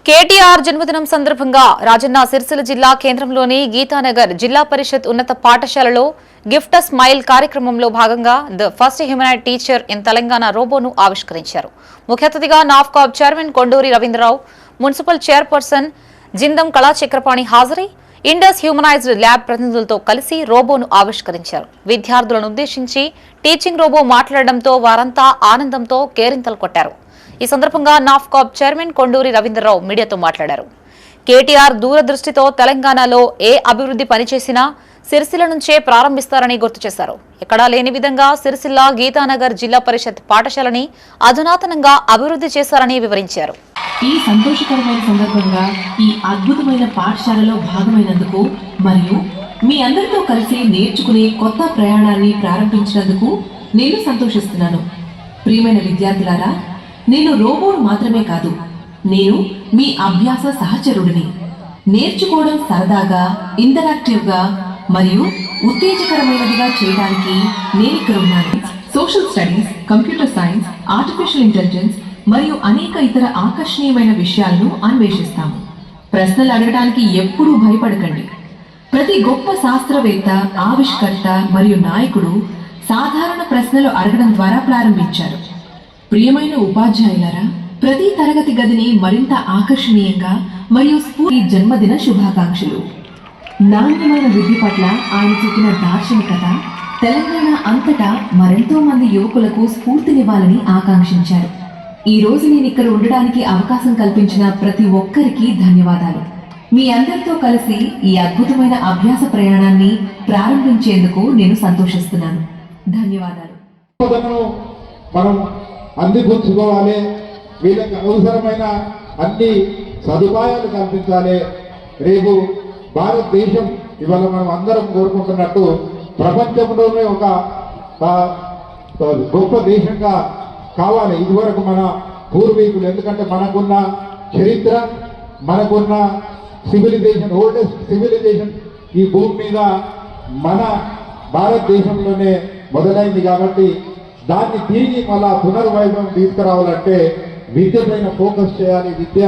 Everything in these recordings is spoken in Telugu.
కేటీఆర్ జన్మదినం సందర్భంగా రాజన్న సిరిసిల్ల జిల్లా కేంద్రంలోని గీతానగర్ జిల్లా పరిషత్ ఉన్నత పాఠశాలలో గిఫ్ట్ స్మైల్ కార్యక్రమంలో భాగంగా the first humanoid teacher in Telangana రోబోను ఆవిష్కరించారు. ముఖ్య అతిథిగా NAFSCOB chairman Konduri Ravindra Rao, municipal chairperson Jindam Kala Chakrapani హాజరై ఇండస్ హ్యూమనైజ్డ్ ల్యాబ్ ప్రతినిధులతో కలిసి రోబోను ఆవిష్కరించారు. విద్యార్థులను ఉద్దేశించి టీచింగ్ రోబో మాట్లాడడంతో వారంతా ఆనందంతో కేరింతలు కొట్టారు. ఈ సందర్భంగా నాఫ్కాబ్ చైర్మన్ కొండూరి రవీంద్రరావు మీడియాతో మాట్లాడారు. కేటీఆర్ దూరదృష్టితో తెలంగాణలో ఏ అభివృద్ధి పనిచేసినా సిరిసిల్ల నుంచే ప్రారంభిస్తారని గుర్తు చేశారు. ఎక్కడా లేని విధంగా సిరిసిల్ల గీతానగర్ జిల్లా పరిషత్ పాఠశాలని అధునాతనంగా అభివృద్ధి చేశారని వివరించారు. ఈ సంతోషకరమైన సందర్భంగా ఈ అద్భుతమైన పాఠశాలలో భాగమైనందుకు మరియు మీ అందరితో కలిసి నేర్చుకునే కొత్త ప్రయాణాన్ని ప్రారంభించినందుకు నేను సంతోషిస్తున్నాను. ప్రియమైన విద్యార్థులారా, నేను రోబోను మాత్రమే కాదు, నేను మీ అభ్యాస సహచరుడిని. నేర్చుకోవడం సరదాగా, ఇంటరాక్టివ్గా మరియు ఉత్తేజకరమైనదిగా చేయడానికి నేను ఇక్కడ ఉన్నాను. Social studies, computer science, artificial intelligence మరియు అనేక ఇతర ఆకర్షణీయమైన విషయాలను అన్వేషిస్తాము. ప్రశ్నలు అడగడానికి ఎప్పుడూ భయపడకండి. ప్రతి గొప్ప శాస్త్రవేత్త, ఆవిష్కర్త మరియు నాయకుడు సాధారణ ప్రశ్నలు అడగడం ద్వారా ప్రారంభించారు. ప్రియమైన ఉపాధ్యాయులారా, ప్రతి తరగతి గదిని మరింత ఆకర్షణీయంగా మరియు స్ఫూర్తి జన్మదిన శుభాకాంక్షలు. నాణ్యమైన విద్య పట్ల ఆయన చూపిన దార్శనికత తెలంగాణ అంతటా మరెంతో మంది యువకులకు స్ఫూర్తినివ్వాలని ఆకాంక్షించారు. ఈ రోజు నేను ఇక్కడ ఉండడానికి అవకాశం కల్పించిన ప్రతి ఒక్కరికి ధన్యవాదాలు. మీ అందరితో కలిసి ఈ అద్భుతమైన అభ్యాస ప్రయాణాన్ని ప్రారంభించేందుకు నేను సంతోషిస్తున్నాను. ధన్యవాదాలు. మనం అందిపుచ్చుకోవాలి, వీళ్ళకి అవసరమైన అన్ని సదుపాయాలు కల్పించాలి. రేపు భారతదేశం ఇవాళ మనం అందరం కోరుకుంటున్నట్టు ప్రపంచంలోనే ఒక గొప్ప దేశంగా కావాలి. ఇదివరకు మన పూర్వీకులు, ఎందుకంటే మనకున్న చరిత్ర, మనకున్న సివిలైజేషన్, ఓల్డెస్ట్ సివిలైజేషన్ ఈ భూమి మీద మన భారతదేశంలోనే మొదలైంది. కాబట్టి దాన్ని తిరిగి మళ్ళా పునర్వైభవం తీసుకురావాలంటే విద్య పైన ఫోకస్ చేయాలి. విద్య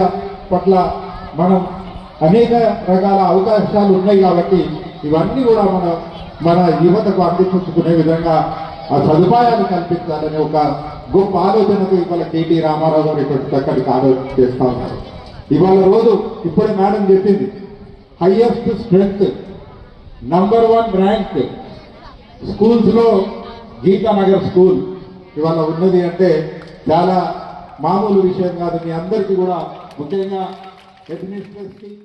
పట్ల మనం అనేక రకాల అవకాశాలు ఉన్నాయి. కాబట్టి ఇవన్నీ కూడా మన యువతకు అందిపుచ్చుకునే విధంగా ఆ సదుపాయాలు కల్పించాలని ఒక గొప్ప ఆలోచనకు ఇవాళ కేటీ రామారావు గారు ఇక్కడ చక్కటికి ఆలోచన చేస్తా ఉన్నారు. ఇవాళ రోజు ఇప్పుడే మేడం చెప్పింది, హైయెస్ట్ స్ట్రెంగ్త్ #1 ర్యాంక్ స్కూల్స్లో గీతానగర్ స్కూల్ ఇవాళ ఉన్నది అంటే చాలా మామూలు విషయం కాదు. మీ అందరికీ కూడా ముఖ్యంగా అడ్మినిస్ట్రేటివ్